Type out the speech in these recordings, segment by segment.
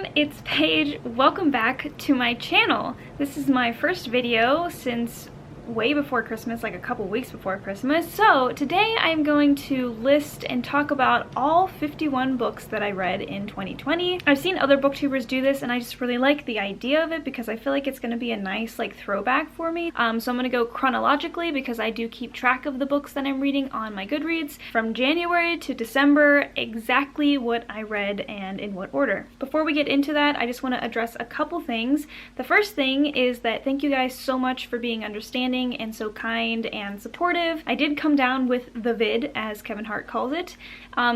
everyone, it's Paige. Welcome back to my channel. This is my first video since way before Christmas, like a couple weeks before Christmas. So today I'm going to list and talk about all 51 books that I read in 2020. I've seen other booktubers do this and I just really like the idea of it because I feel like it's going to be a nice like throwback for me. So I'm going to go chronologically because I do keep track of the books that I'm reading on my Goodreads from January to December, exactly what I read and in what order. Before we get into that, I just want to address a couple things. The first thing is that thank you guys so much for being understanding and so kind and supportive. I did come down with the vid, as Kevin Hart calls it,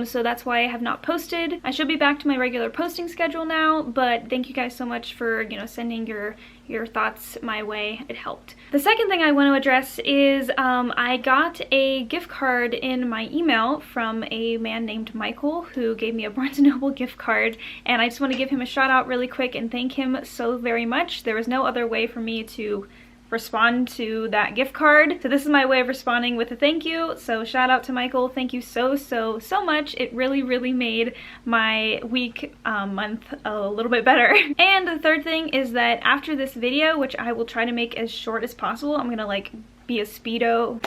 so that's why I have not posted. I should be back to my regular posting schedule now, but thank you guys so much for, you know, sending your thoughts my way. It helped. The second thing I want to address is I got a gift card in my email from a man named Michael who gave me a Barnes & Noble gift card, and I just want to give him a shout out really quick and thank him so very much. There was no other way for me to respond to that gift card, so this is my way of responding with a thank you. So shout out to Michael, thank you so much. It really made my week, month a little bit better. And the third thing is that after this video, which I will try to make as short as possible, I'm gonna like be a speedo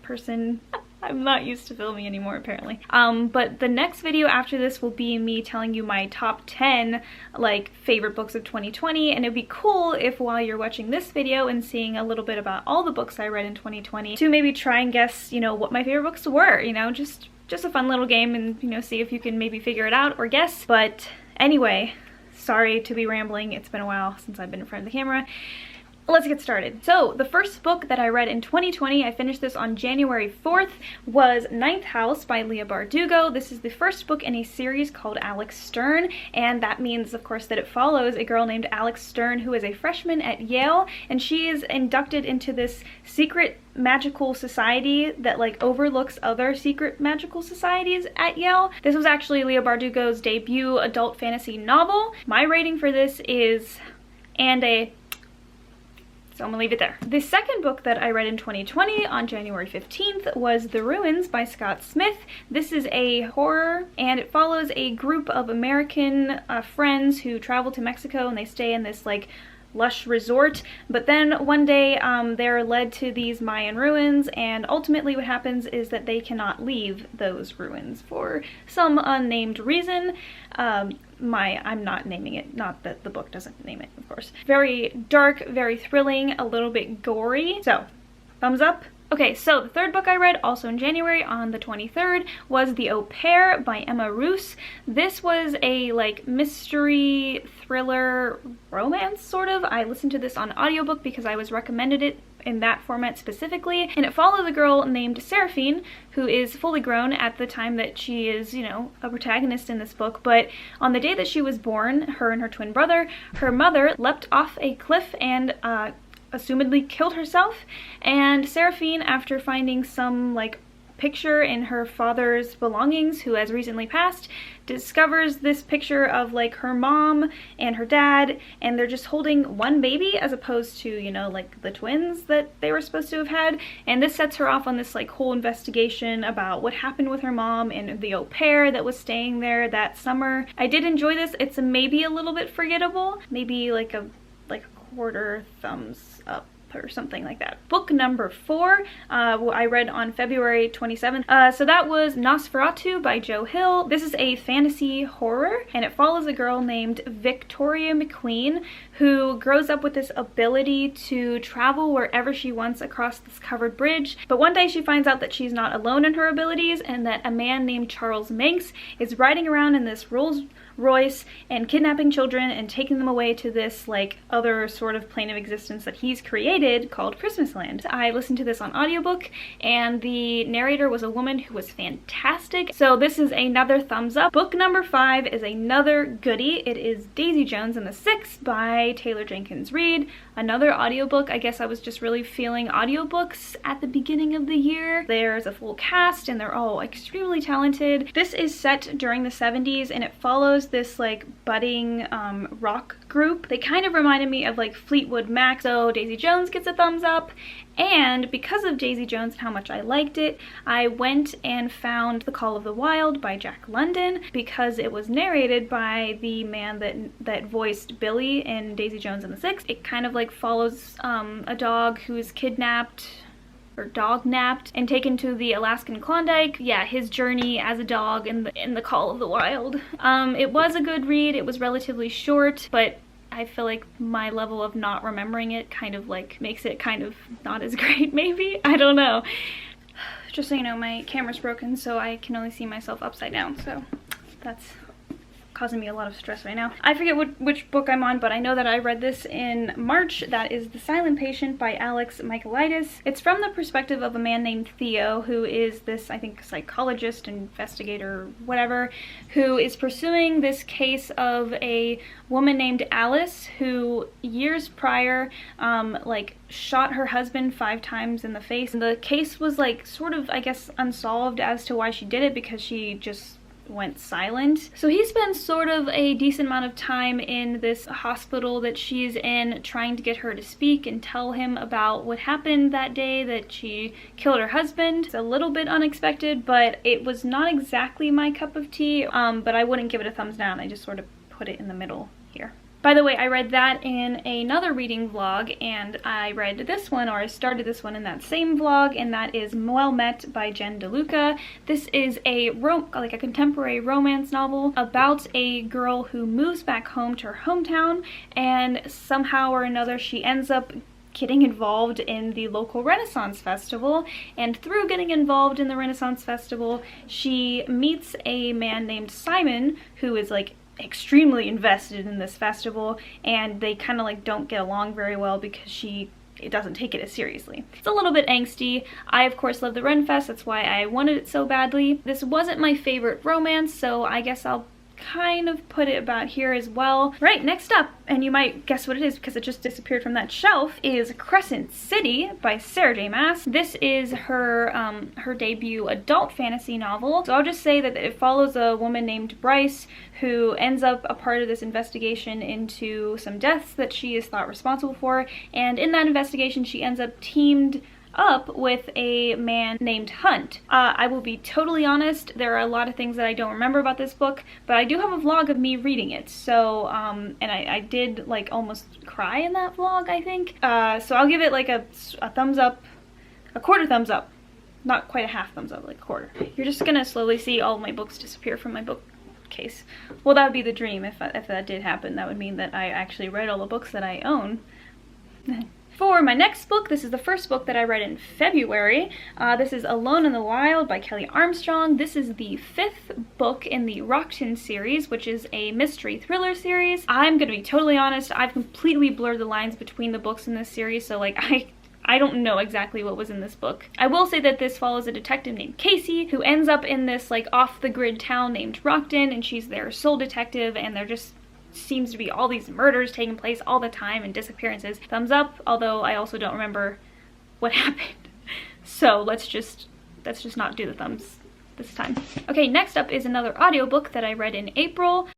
person. I'm not used to filming anymore apparently. But the next video after this will be me telling you my top 10 like favorite books of 2020, and it'd be cool if while you're watching this video and seeing a little bit about all the books I read in 2020 to maybe try and guess, you know, what my favorite books were, you know, just a fun little game and, you know, see if you can maybe figure it out or guess. But anyway, sorry to be rambling. It's been a while since I've been in front of the camera. Let's get started. So the first book that I read in 2020, I finished this on January 4th, was Ninth House by Leigh Bardugo. This is the first book in a series called Alex Stern, and that means of course that it follows a girl named Alex Stern who is a freshman at Yale, and she is inducted into this secret magical society that like overlooks other secret magical societies at Yale. This was actually Leigh Bardugo's debut adult fantasy novel. My rating for this is so I'm gonna leave it there. The second book that I read in 2020 on January 15th was The Ruins by Scott Smith. This is a horror and it follows a group of American friends who travel to Mexico and they stay in this like lush resort, but then one day they're led to these Mayan ruins, and ultimately what happens is that they cannot leave those ruins for some unnamed reason. I'm not naming it, not that the book doesn't name it, of course. Very dark, very thrilling, a little bit gory, so thumbs up. Okay, so the third book I read, also in January on the 23rd, was The Au Pair by Emma Roos. This was a like mystery thriller romance sort of. I listened to this on audiobook because I was recommended it in that format specifically, and it follows a girl named Seraphine who is fully grown at the time that she is, you know, a protagonist in this book, but on the day that she was born, her and her twin brother, her mother leapt off a cliff and assumedly killed herself, and Seraphine, after finding some like picture in her father's belongings, who has recently passed, discovers this picture of like her mom and her dad, and they're just holding one baby as opposed to, you know, like the twins that they were supposed to have had, and this sets her off on this like whole investigation about what happened with her mom and the au pair that was staying there that summer. I did enjoy this. It's maybe a little bit forgettable, maybe like a quarter thumbs up or something like that. Book number 4 I read on February 27th. So that was Nosferatu by Joe Hill. This is a fantasy horror and it follows a girl named Victoria McQueen who grows up with this ability to travel wherever she wants across this covered bridge. But one day she finds out that she's not alone in her abilities and that a man named Charles Manx is riding around in this Rolls Royce and kidnapping children and taking them away to this like other sort of plane of existence that he's created called Christmasland. I listened to this on audiobook and the narrator was a woman who was fantastic, so this is another thumbs up. Book number 5 is another goodie. It is Daisy Jones and the Six by Taylor Jenkins Reid. Another audiobook. I guess I was just really feeling audiobooks at the beginning of the year. There's a full cast and they're all extremely talented. This is set during the 70s and it follows follows this like budding rock group. They kind of reminded me of like Fleetwood Mac, so Daisy Jones gets a thumbs up. And because of Daisy Jones and how much I liked it, I went and found The Call of the Wild by Jack London because it was narrated by the man that voiced Billy in Daisy Jones and the Six. It kind of like follows a dog who is kidnapped or dog-napped and taken to the Alaskan Klondike. Yeah, his journey as a dog in the Call of the Wild. It was a good read. It was relatively short, but I feel like my level of not remembering it kind of like makes it kind of not as great, maybe? I don't know. Just so you know, my camera's broken, so I can only see myself upside down, so that's causing me a lot of stress right now. I forget which book I'm on, but I know that I read this in March. That is The Silent Patient by Alex Michaelides. It's from the perspective of a man named Theo, who is this, I think, psychologist, investigator, whatever, who is pursuing this case of a woman named Alice who years prior like shot her husband 5 times in the face. And the case was like sort of, I guess, unsolved as to why she did it because she just went silent. So he spends sort of a decent amount of time in this hospital that she's in, trying to get her to speak and tell him about what happened that day that she killed her husband. It's a little bit unexpected, but it was not exactly my cup of tea, but I wouldn't give it a thumbs down. I just sort of put it in the middle here. By the way, I read that in another reading vlog, and I read this one, or I started this one in that same vlog, and that is Well Met by Jen DeLuca. This is a contemporary romance novel about a girl who moves back home to her hometown, and somehow or another she ends up getting involved in the local Renaissance Festival, and through getting involved in the Renaissance Festival, she meets a man named Simon, who is like extremely invested in this festival, and they kind of like don't get along very well because it doesn't take it as seriously. It's a little bit angsty. I of course love the Ren Fest, that's why I wanted it so badly. This wasn't my favorite romance, so I guess I'll kind of put it about here as well. Right, next up, and you might guess what it is because it just disappeared from that shelf, is Crescent City by Sarah J. Maas. This is her her debut adult fantasy novel. So I'll just say that it follows a woman named Bryce who ends up a part of this investigation into some deaths that she is thought responsible for, and in that investigation she ends up teamed up with a man named Hunt. I will be totally honest, there are a lot of things that I don't remember about this book, but I do have a vlog of me reading it, so, and I did like almost cry in that vlog, I think. So I'll give it like a thumbs up, a quarter thumbs up. Not quite a half thumbs up, like a quarter. You're just gonna slowly see all of my books disappear from my bookcase. Well, that would be the dream. If that did happen, that would mean that I actually read all the books that I own. For my next book, this is the first book that I read in February. This is Alone in the Wild by Kelly Armstrong. This is the 5th book in the Rockton series, which is a mystery thriller series. I'm gonna be totally honest, I've completely blurred the lines between the books in this series, so like I don't know exactly what was in this book. I will say that this follows a detective named Casey who ends up in this like off-the-grid town named Rockton, and she's their sole detective, and they're just seems to be all these murders taking place all the time and disappearances. Thumbs up, although I also don't remember what happened. So let's just not do the thumbs this time. Okay, next up is another audiobook that I read in April.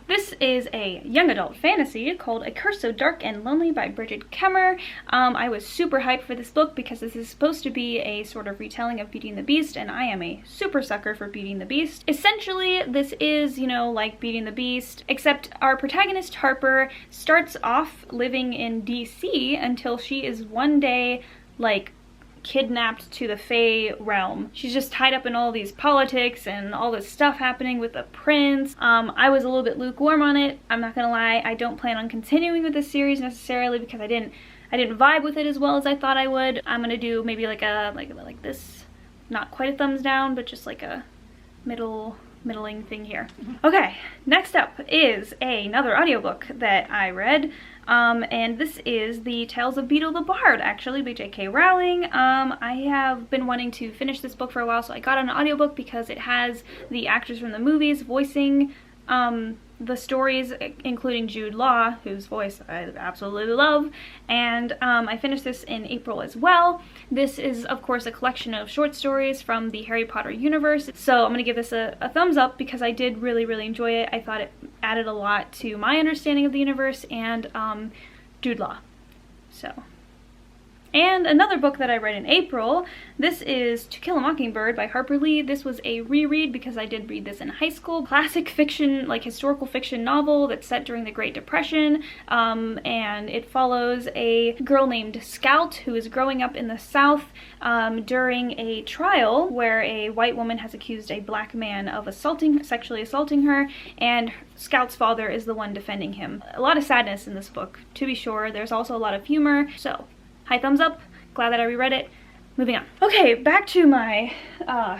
This is a young adult fantasy called A Curse So Dark and Lonely by Bridget Kemmer. I was super hyped for this book because this is supposed to be a sort of retelling of Beauty and the Beast, and I am a super sucker for Beauty and the Beast. Essentially, this is, you know, like Beauty and the Beast, except our protagonist Harper starts off living in DC until she is one day, like, kidnapped to the Fae realm. She's just tied up in all these politics and all this stuff happening with the prince. I was a little bit lukewarm on it. I'm not gonna lie. I don't plan on continuing with this series necessarily because I didn't vibe with it as well as I thought I would. I'm gonna do maybe like this, not quite a thumbs down, but just like a middling thing here. Okay, next up is another audiobook that I read, and this is The Tales of Beetle the Bard, actually, by J.K. Rowling. I have been wanting to finish this book for a while, so I got an audiobook because it has the actors from the movies voicing The stories, including Jude Law, whose voice I absolutely love, and I finished this in April as well. This is, of course, a collection of short stories from the Harry Potter universe, so I'm going to give this a thumbs up because I did really, really enjoy it. I thought it added a lot to my understanding of the universe and Jude Law. So. And another book that I read in April, this is To Kill a Mockingbird by Harper Lee. This was a reread because I did read this in high school. Classic fiction, like historical fiction novel that's set during the Great Depression, and it follows a girl named Scout who is growing up in the South during a trial where a white woman has accused a black man of sexually assaulting her, and Scout's father is the one defending him. A lot of sadness in this book, to be sure. There's also a lot of humor, so high thumbs up. Glad that I reread it. Moving on. Okay, back to my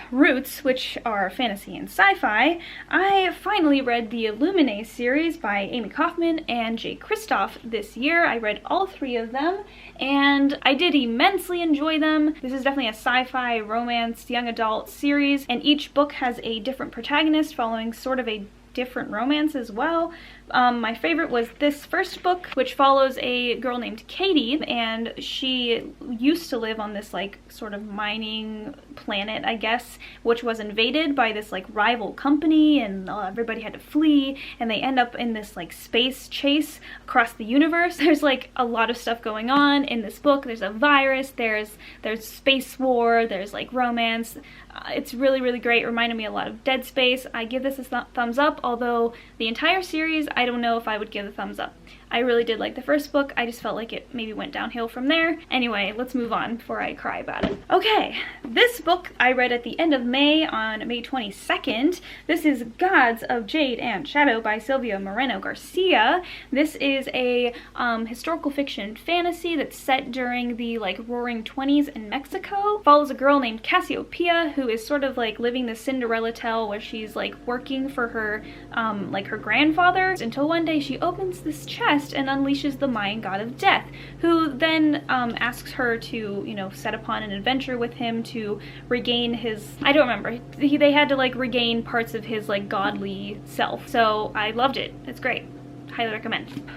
roots, which are fantasy and sci-fi. I finally read the Illuminae series by Amy Kaufman and Jay Kristoff this year. I read all 3 of them, and I did immensely enjoy them. This is definitely a sci-fi, romance, young adult series, and each book has a different protagonist following sort of a different romance as well. My favorite was this first book, which follows a girl named Katie, and she used to live on this like sort of mining planet, I guess, which was invaded by this like rival company, and everybody had to flee, and they end up in this like space chase across the universe. There's like a lot of stuff going on in this book. There's a virus, there's space war, there's like romance. It's really, really great. It reminded me a lot of Dead Space. I give this a thumbs up, although the entire series, I don't know if I would give a thumbs up. I really did like the first book. I just felt like it maybe went downhill from there. Anyway, let's move on before I cry about it. Okay, this book I read at the end of May, on May 22nd. This is Gods of Jade and Shadow by Silvia Moreno Garcia. This is a historical fiction fantasy that's set during the like roaring 20s in Mexico. Follows a girl named Cassiopeia who is sort of like living the Cinderella tale where she's like working for her like her grandfather, until one day she opens this chest and unleashes the Mayan god of death, who then asks her to, you know, set upon an adventure with him to regain his, I don't remember, they had to like regain parts of his like godly self. So I loved it. It's great. Highly recommend.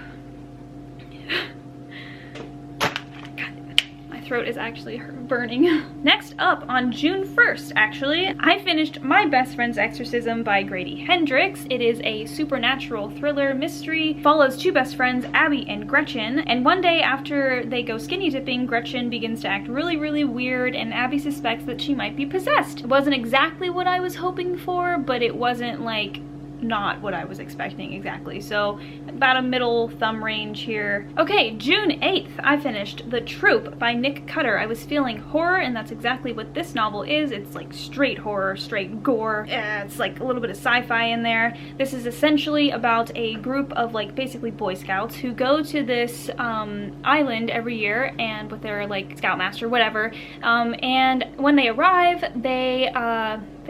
Throat is actually burning. Next up, on June 1st, actually, I finished My Best Friend's Exorcism by Grady Hendrix. It is a supernatural thriller mystery, follows 2 best friends, Abby and Gretchen, and one day after they go skinny dipping, Gretchen begins to act really, really weird, and Abby suspects that she might be possessed. It wasn't exactly what I was hoping for, but it wasn't like not what I was expecting exactly, so about a middle thumb range here. Okay, June 8th, I finished The Troop by Nick Cutter. I was feeling horror, and that's exactly what this novel is. It's like straight horror, straight gore. It's like a little bit of sci-fi in there. This is essentially about a group of like basically Boy Scouts who go to this island every year, and with their like scoutmaster, whatever, and when they arrive, they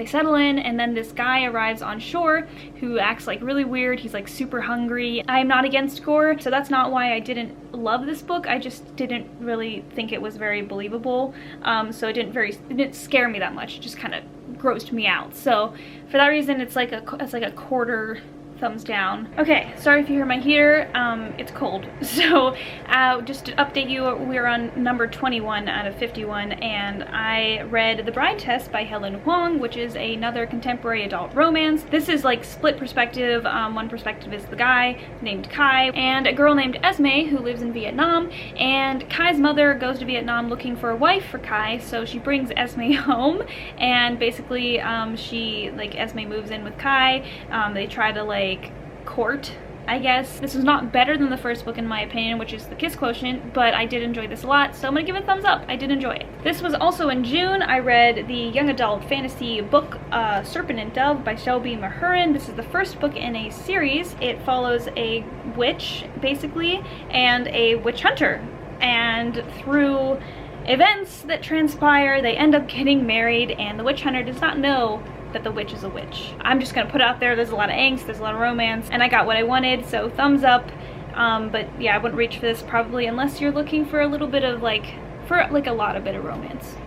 settle in, and then this guy arrives on shore who acts like really weird. He's like super hungry. I'm not against gore, so that's not why I didn't love this book. I just didn't really think it was very believable. So it didn't scare me that much. It just kind of grossed me out. So for that reason, it's like a quarter thumbs down. Okay, sorry if you hear my heater. It's cold. So just to update you, we're on number 21 out of 51, and I read The Bride Test by Helen Huang, which is another contemporary adult romance. This is like split perspective. One perspective is the guy named Kai and a girl named Esme who lives in Vietnam, and Kai's mother goes to Vietnam looking for a wife for Kai, so she brings Esme home, and basically Esme moves in with Kai. They try to like court, I guess. This was not better than the first book in my opinion, which is The Kiss Quotient, but I did enjoy this a lot, so I'm gonna give it a thumbs up. I did enjoy it. This was also in June. I read the young adult fantasy book Serpent and Dove by Shelby Mahurin. This is the first book in a series. It follows a witch, basically, and a witch hunter, and through events that transpire, they end up getting married, and the witch hunter does not know that the witch is a witch. I'm just gonna put it out there, there's a lot of angst, there's a lot of romance, and I got what I wanted, so thumbs up. But yeah, I wouldn't reach for this probably unless you're looking for a little bit of like, a lot of bit of romance.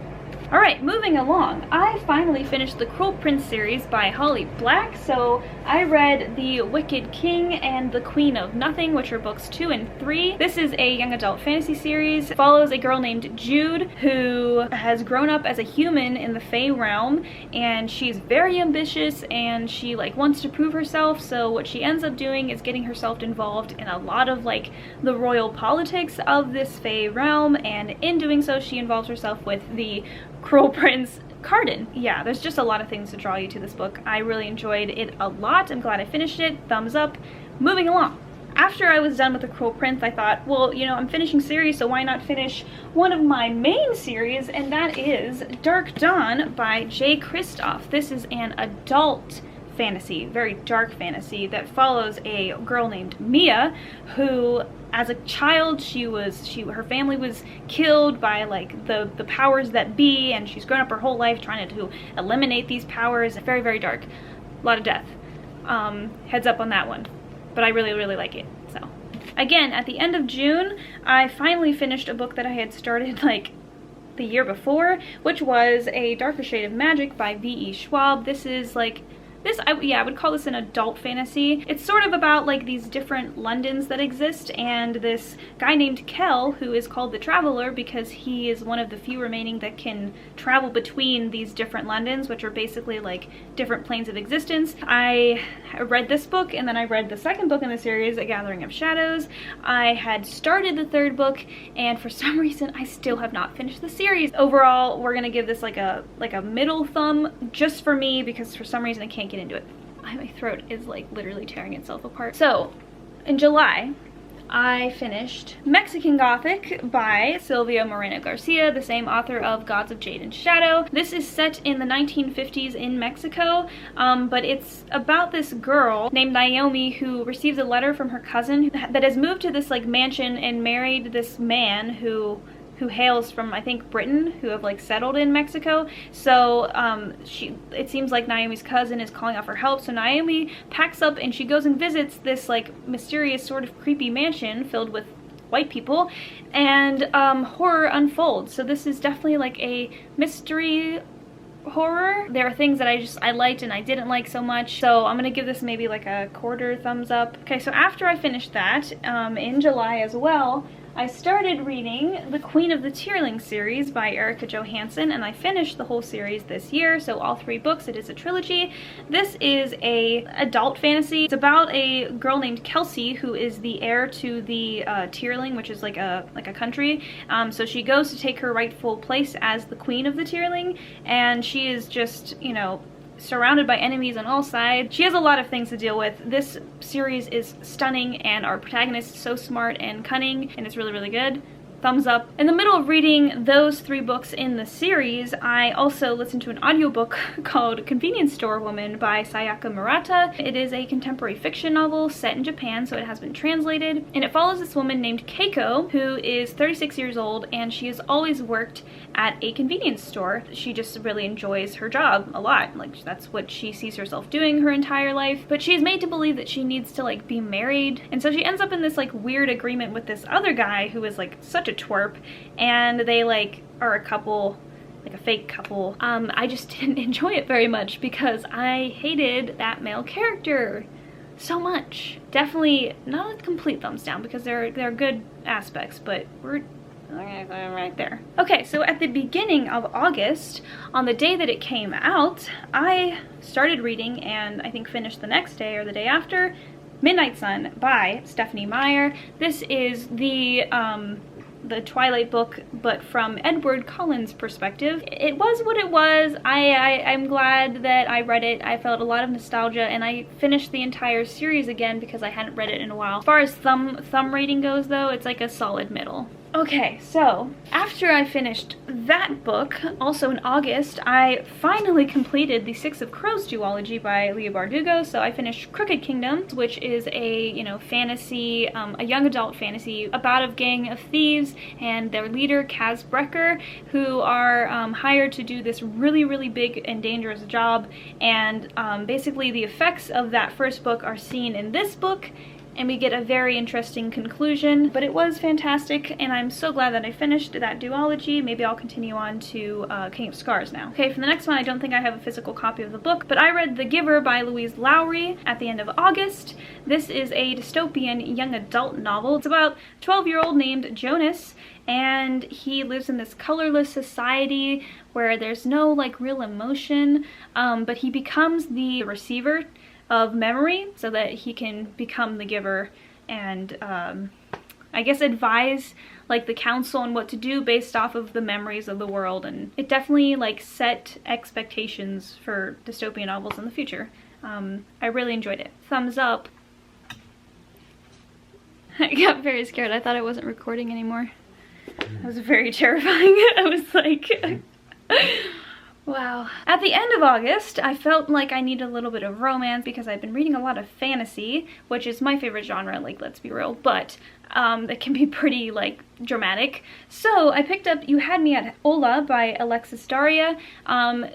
Alright, moving along. I finally finished the Cruel Prince series by Holly Black, so I read The Wicked King and The Queen of Nothing, which are books 2 and 3. This is a young adult fantasy series. It follows a girl named Jude who has grown up as a human in the Fae realm, and she's very ambitious and she wants to prove herself, so what she ends up doing is getting herself involved in a lot of the royal politics of this Fae realm, and in doing so she involves herself with the Cruel Prince Carden. Yeah, there's just a lot of things to draw you to this book. I really enjoyed it a lot. I'm glad I finished it. Thumbs up. Moving along. After I was done with the Cruel Prince, I thought, well, you know, I'm finishing series, so why not finish one of my main series, and that is Dark Dawn by Jay Kristoff. This is an adult fantasy, very dark fantasy, that follows a girl named Mia who, as a child, her family was killed by the powers that be, and she's grown up her whole life trying to eliminate these powers. Very, very dark. A lot of death. Heads up on that one. But I really, really like it. So, again, at the end of June, I finally finished a book that I had started the year before, which was A Darker Shade of Magic by V.E. Schwab. This is I would call this an adult fantasy. It's sort of about these different Londons that exist, and this guy named Kel, who is called the Traveler because he is one of the few remaining that can travel between these different Londons, which are basically different planes of existence. I read this book, and then I read the second book in the series, A Gathering of Shadows. I had started the third book, and for some reason I still have not finished the series. Overall, we're gonna give this a middle thumb, just for me, because for some reason I can't get into it. My throat is literally tearing itself apart. So in July I finished Mexican Gothic by Silvia Moreno Garcia, the same author of Gods of Jade and Shadow. This is set in the 1950s in Mexico, but it's about this girl named Naomi who receives a letter from her cousin that has moved to this mansion and married this man who hails from, I think, Britain, who have settled in Mexico. So it seems like Naomi's cousin is calling off her help, so Naomi packs up and she goes and visits this mysterious sort of creepy mansion filled with white people, and horror unfolds. So this is definitely a mystery horror. There are things that I liked and I didn't like so much, so I'm gonna give this maybe a quarter thumbs up. Okay, so after I finished that, in July as well, I started reading the Queen of the Tearling series by Erica Johansson, and I finished the whole series this year, so all 3 books. It is a trilogy. This is a adult fantasy. It's about a girl named Kelsey who is the heir to the Tearling, which is a country. So she goes to take her rightful place as the Queen of the Tearling, and she is just, you know, surrounded by enemies on all sides. She has a lot of things to deal with. This series is stunning, and our protagonist is so smart and cunning, and it's really, really good. Thumbs up. In the middle of reading those 3 books in the series, I also listened to an audiobook called Convenience Store Woman by Sayaka Murata. It is a contemporary fiction novel set in Japan, so it has been translated, and it follows this woman named Keiko, who is 36 years old, and she has always worked at a convenience store. She just really enjoys her job a lot. That's what she sees herself doing her entire life, but she's made to believe that she needs to be married, and so she ends up in this weird agreement with this other guy who is such a twerp, and they are a couple, a fake couple. I just didn't enjoy it very much because I hated that male character so much. Definitely not a complete thumbs down because there are good aspects, but we're right there. Okay, so at the beginning of August, on the day that it came out, I started reading, and I think finished the next day or the day after, Midnight Sun by Stephanie Meyer. This is the Twilight book, but from Edward Cullen's perspective. It was what it was. I'm glad that I read it. I felt a lot of nostalgia, and I finished the entire series again because I hadn't read it in a while. As far as thumb rating goes, though, it's a solid middle. Okay, so after I finished that book, also in August, I finally completed the Six of Crows duology by Leigh Bardugo. So I finished Crooked Kingdom, which is a, fantasy, a young adult fantasy about a gang of thieves and their leader, Kaz Brecker, who are hired to do this really, really big and dangerous job. And basically the effects of that first book are seen in this book, and we get a very interesting conclusion. But it was fantastic, and I'm so glad that I finished that duology. Maybe I'll continue on to King of Scars now. Okay, for the next one, I don't think I have a physical copy of the book, but I read The Giver by Louise Lowry at the end of August. This is a dystopian young adult novel. It's about a 12-year-old named Jonas, and he lives in this colorless society where there's no like real emotion, but he becomes the receiver of memory so that he can become the giver and I guess advise like the council on what to do based off of the memories of the world. And it definitely like set expectations for dystopian novels in the future. I really enjoyed it. Thumbs up. I got very scared. I thought I wasn't recording anymore. That was very terrifying. I was like wow. At the end of August, I felt like I needed a little bit of romance because I've been reading a lot of fantasy, which is my favorite genre, like, let's be real, but it can be pretty, like, dramatic. So I picked up You Had Me at Hola by Alexis Daria.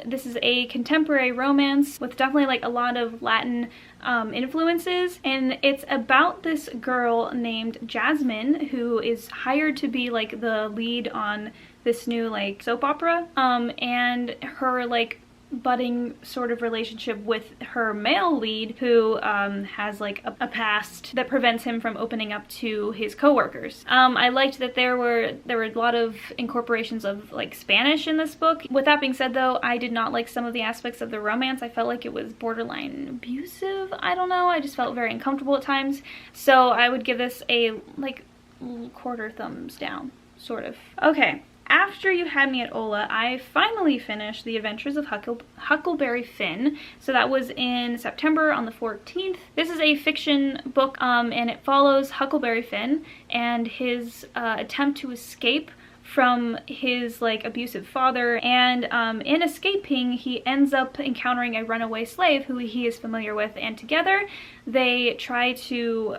This is a contemporary romance with definitely, like, a lot of Latin influences, and it's about this girl named Jasmine who is hired to be, like, the lead on this new like soap opera, and her like budding sort of relationship with her male lead who has like a past that prevents him from opening up to his co-workers. I liked that there were a lot of incorporations of like Spanish in this book. With that being said though, I did not like some of the aspects of the romance. I felt like it was borderline abusive. I don't know, I just felt very uncomfortable at times. So I would give this a like quarter thumbs down, sort of. Okay. After You Had Me at Hola, I finally finished The Adventures of Huckleberry Finn. So that was in September on the 14th. This is a fiction book, and it follows Huckleberry Finn and his attempt to escape from his like abusive father, and in escaping he ends up encountering a runaway slave who he is familiar with, and together they try to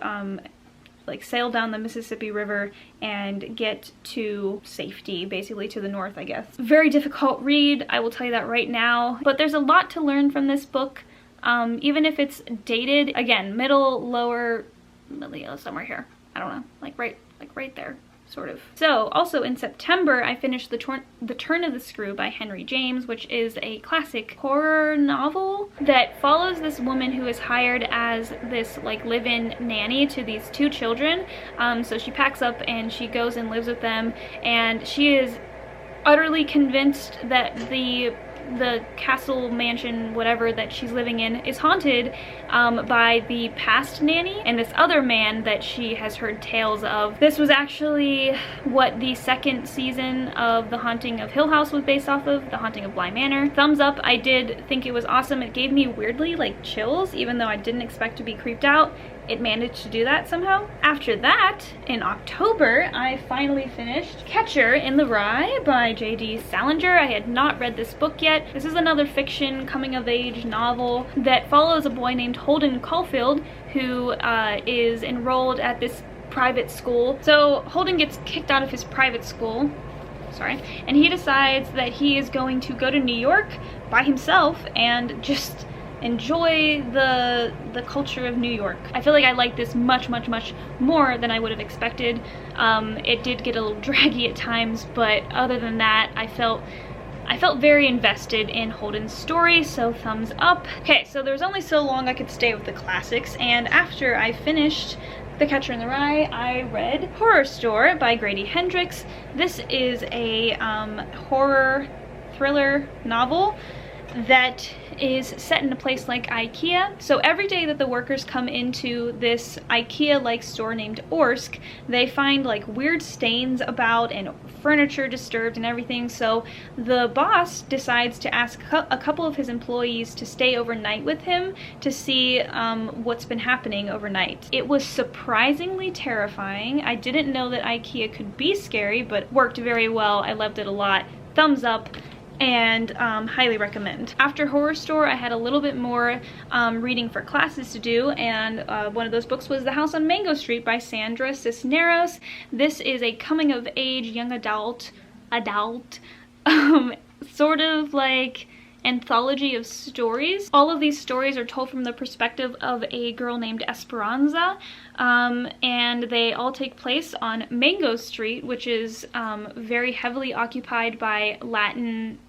like sail down the Mississippi River and get to safety, basically to the north, I guess. Very difficult read, I will tell you that right now, but there's a lot to learn from this book, even if it's dated. Again, middle, lower, somewhere here. I don't know, like right there, sort of. So also in September, I finished The Turn of the Screw by Henry James, which is a classic horror novel that follows this woman who is hired as this like live-in nanny to these two children. So she packs up and she goes and lives with them, and she is utterly convinced that the castle, mansion, whatever that she's living in is haunted by the past nanny and this other man that she has heard tales of. This was actually what the second season of The Haunting of Hill House was based off of, The Haunting of Bly Manor. Thumbs up. I did think it was awesome. It gave me weirdly like chills, even though I didn't expect to be creeped out. It managed to do that somehow. After that, in October, I finally finished Catcher in the Rye by J.D. Salinger. I had not read this book yet. This is another fiction coming-of-age novel that follows a boy named Holden Caulfield who is enrolled at this private school. So Holden gets kicked out of his private school, and he decides that he is going to go to New York by himself and just enjoy the culture of New York. I feel like I like this much more than I would have expected. It did get a little draggy at times, but other than that, I felt very invested in Holden's story, so thumbs up. Okay, so there was only so long I could stay with the classics, and after I finished The Catcher in the Rye, I read Horror Store by Grady Hendrix. This is a horror thriller novel that is set in a place like IKEA. So every day that the workers come into this IKEA-like store named Orsk, they find like weird stains about and furniture disturbed and everything. So the boss decides to ask a couple of his employees to stay overnight with him to see what's been happening overnight. It was surprisingly terrifying. I didn't know that IKEA could be scary, but worked very well. I loved it a lot. Thumbs up. And highly recommend. After Horror Store, I had a little bit more reading for classes to do, and one of those books was The House on Mango Street by Sandra Cisneros. This is a coming-of-age young adult, sort of like anthology of stories. All of these stories are told from the perspective of a girl named Esperanza, and they all take place on Mango Street, which is very heavily occupied by Latin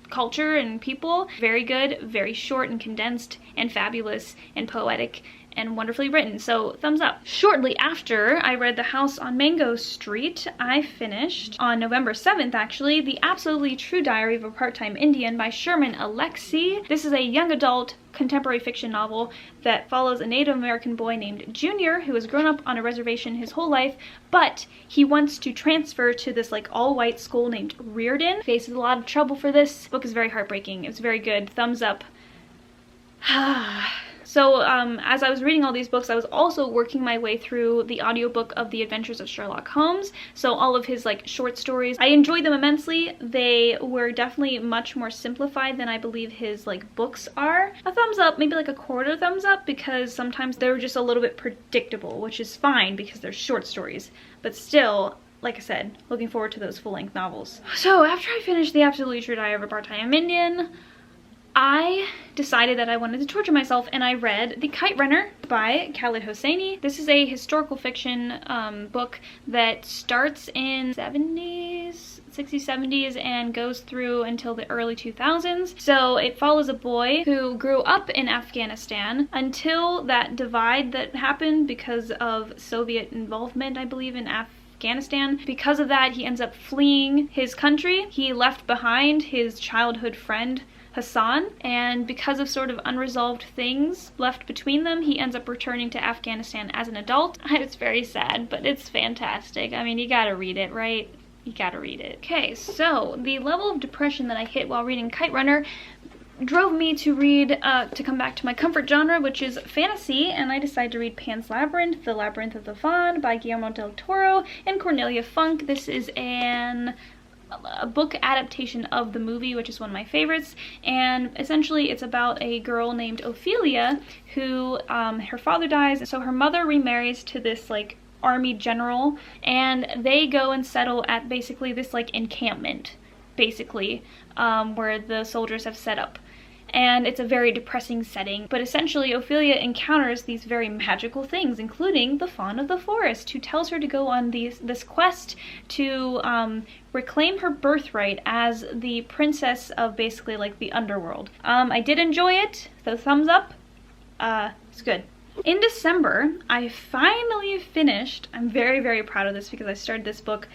culture and people. Very good, very short and condensed and fabulous and poetic and wonderfully written, so thumbs up. Shortly after I read The House on Mango Street, I finished, on November 7th actually, The Absolutely True Diary of a Part-Time Indian by Sherman Alexie. This is a young adult contemporary fiction novel that follows a Native American boy named Junior who has grown up on a reservation his whole life, but he wants to transfer to this like all-white school named Reardon. Faces a lot of trouble for this. Book is very heartbreaking. It's very good. Thumbs up. So as I was reading all these books, I was also working my way through the audiobook of The Adventures of Sherlock Holmes. So all of his like short stories. I enjoyed them immensely. They were definitely much more simplified than I believe his like books are. A thumbs up, maybe like a quarter thumbs up, because sometimes they're just a little bit predictable, which is fine because they're short stories. But still, like I said, looking forward to those full-length novels. So after I finished The Absolutely True Diary of a Part-Time Indian, I decided that I wanted to torture myself, and I read The Kite Runner by Khaled Hosseini. This is a historical fiction book that starts in 60s, 70s, and goes through until the early 2000s. So it follows a boy who grew up in Afghanistan until that divide that happened because of Soviet involvement, I believe, in Afghanistan. Because of that, he ends up fleeing his country. He left behind his childhood friend Hassan, and because of sort of unresolved things left between them, he ends up returning to Afghanistan as an adult. It's very sad, but it's fantastic. I mean, you gotta read it, right? You gotta read it. Okay, so the level of depression that I hit while reading Kite Runner drove me to read, to come back to my comfort genre, which is fantasy, and I decided to read Pan's Labyrinth, The Labyrinth of the Faun by Guillermo del Toro and Cornelia Funk. This is a book adaptation of the movie, which is one of my favorites, and essentially it's about a girl named Ophelia who her father dies, so her mother remarries to this like army general, and they go and settle at basically this like encampment, basically, where the soldiers have set up. And it's a very depressing setting, but essentially Ophelia encounters these very magical things, including the Faun of the Forest, who tells her to go on this quest to reclaim her birthright as the princess of basically like the underworld. I did enjoy it, so thumbs up. It's good. In December, I finally finished, I'm very, very proud of this because I started this book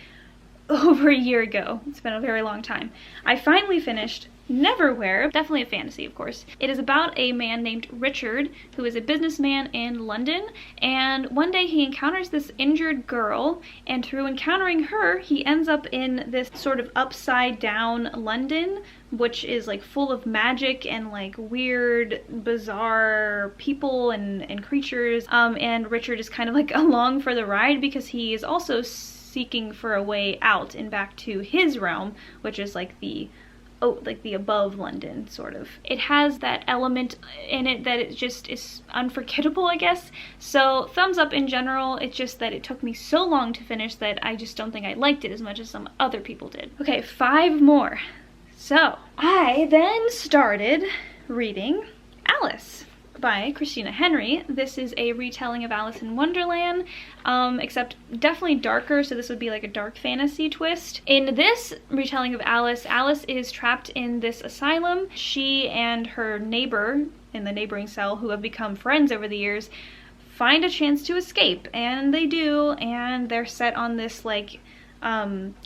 over a year ago. It's been a very long time. I finally finished Neverwhere, definitely a fantasy, of course. It is about a man named Richard who is a businessman in London, and one day he encounters this injured girl, and through encountering her, he ends up in this sort of upside down London, which is like full of magic and like weird, bizarre people and creatures, and Richard is kind of like along for the ride because he is also seeking for a way out and back to his realm, which is like the above London, sort of. It has that element in it that it just is unforgettable, I guess. So thumbs up in general. It's just that it took me so long to finish that I just don't think I liked it as much as some other people did. Okay, 5 more. So I then started reading Alice by Christina Henry. This is a retelling of Alice in Wonderland, except definitely darker, so this would be like a dark fantasy twist. In this retelling of Alice, Alice is trapped in this asylum. She and her neighbor in the neighboring cell, who have become friends over the years, find a chance to escape, and they do, and they're set on this like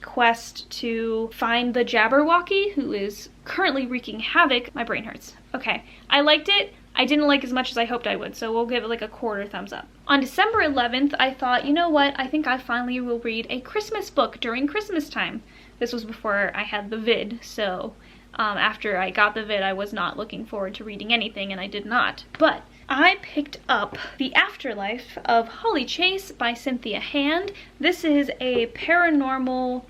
quest to find the Jabberwocky, who is currently wreaking havoc. My brain hurts. Okay, I liked it. I didn't like as much as I hoped I would, so we'll give it like a quarter thumbs up. On December 11th, I thought, you know what, I think I finally will read a Christmas book during Christmas time. This was before I had the vid, so after I got the vid, I was not looking forward to reading anything, and I did not. But I picked up The Afterlife of Holly Chase by Cynthia Hand. This is a paranormal,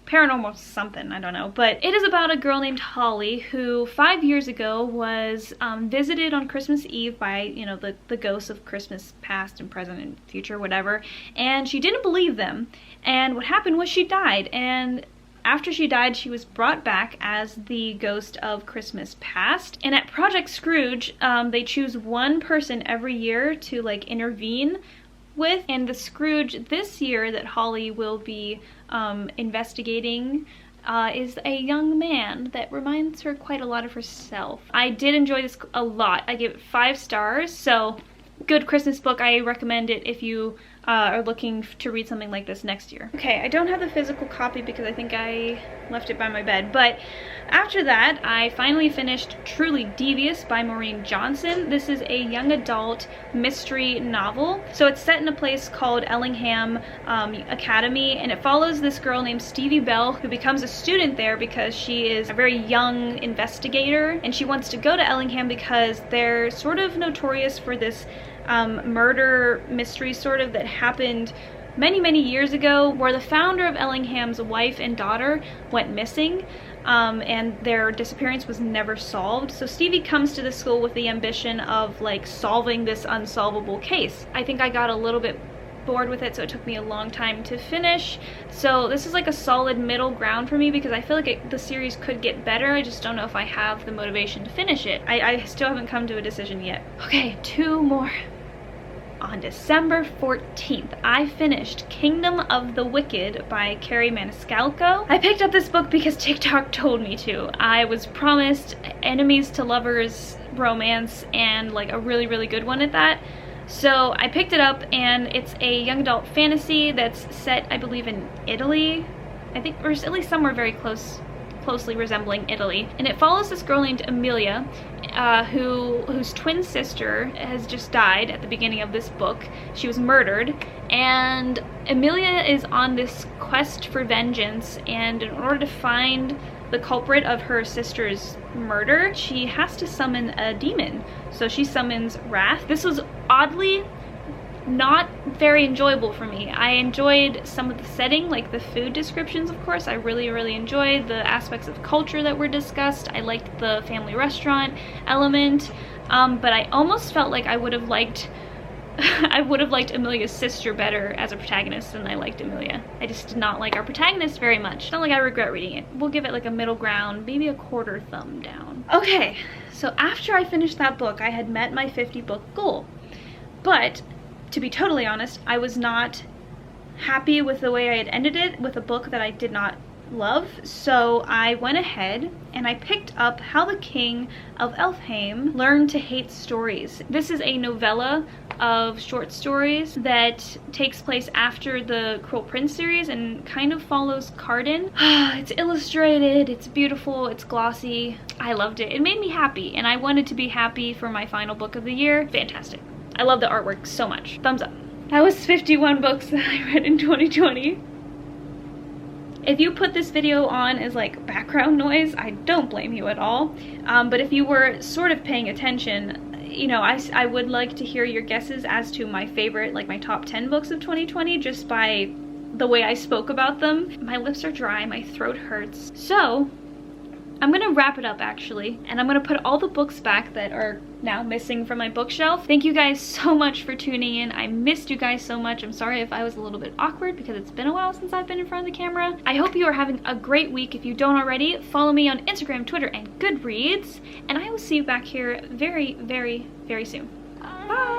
paranormal something, I don't know, but it is about a girl named Holly who 5 years ago was visited on Christmas Eve by, you know, the ghosts of Christmas past and present and future, whatever, and she didn't believe them, and what happened was she died, and After she died, she was brought back as the ghost of Christmas Past. And at Project Scrooge, they choose one person every year to like intervene with. And the Scrooge this year that Holly will be investigating is a young man that reminds her quite a lot of herself. I did enjoy this a lot. I gave it 5 stars, so good Christmas book. I recommend it if you are looking to read something like this next year. Okay, I don't have the physical copy because I think I left it by my bed, but after that I finally finished Truly Devious by Maureen Johnson. This is a young adult mystery novel. So it's set in a place called Ellingham Academy, and it follows this girl named Stevie Bell who becomes a student there because she is a very young investigator, and she wants to go to Ellingham because they're sort of notorious for this murder mystery sort of that happened many years ago, where the founder of Ellingham's wife and daughter went missing, and their disappearance was never solved. So Stevie comes to the school with the ambition of like solving this unsolvable case. I think I got a little bit bored with it, so it took me a long time to finish. So this is like a solid middle ground for me because I feel like the series could get better. I just don't know if I have the motivation to finish it. I still haven't come to a decision yet. Okay, 2 more. On December 14th, I finished Kingdom of the Wicked by Carrie Maniscalco. I picked up this book because TikTok told me to. I was promised enemies to lovers romance, and like a really good one at that. So I picked it up, and it's a young adult fantasy that's set, I believe, in Italy. I think, or at least somewhere very closely resembling Italy. And it follows this girl named Amelia, whose twin sister has just died at the beginning of this book. She was murdered, and Amelia is on this quest for vengeance, and in order to find the culprit of her sister's murder, she has to summon a demon. So she summons Wrath. This was oddly not very enjoyable for me. I enjoyed some of the setting, like the food descriptions, of course. I really enjoyed the aspects of culture that were discussed. I liked the family restaurant element, but I almost felt like I would have liked Amelia's sister better as a protagonist than I liked Amelia. I just did not like our protagonist very much. Not like I regret reading it. We'll give it like a middle ground, maybe a 1/4 thumb down. Okay, so after I finished that book, I had met my 50 book goal. But to be totally honest, I was not happy with the way I had ended it with a book that I did not love. So I went ahead and I picked up How the King of Elfhame Learned to Hate Stories. This is a novella of short stories that takes place after the Cruel Prince series and kind of follows Cardan. It's illustrated, it's beautiful, it's glossy. I loved it. It made me happy, and I wanted to be happy for my final book of the year. Fantastic. I love the artwork so much. Thumbs up. That was 51 books that I read in 2020. If you put this video on as like background noise, I don't blame you at all. But if you were sort of paying attention, you know, I would like to hear your guesses as to my favorite, like my top 10 books of 2020, just by the way I spoke about them. My lips are dry, my throat hurts. So I'm gonna wrap it up actually, and I'm gonna put all the books back that are now missing from my bookshelf. Thank you guys so much for tuning in. I missed you guys so much. I'm sorry if I was a little bit awkward because it's been a while since I've been in front of the camera. I hope you are having a great week. If you don't already, follow me on Instagram, Twitter, and Goodreads, and I will see you back here very soon. Bye!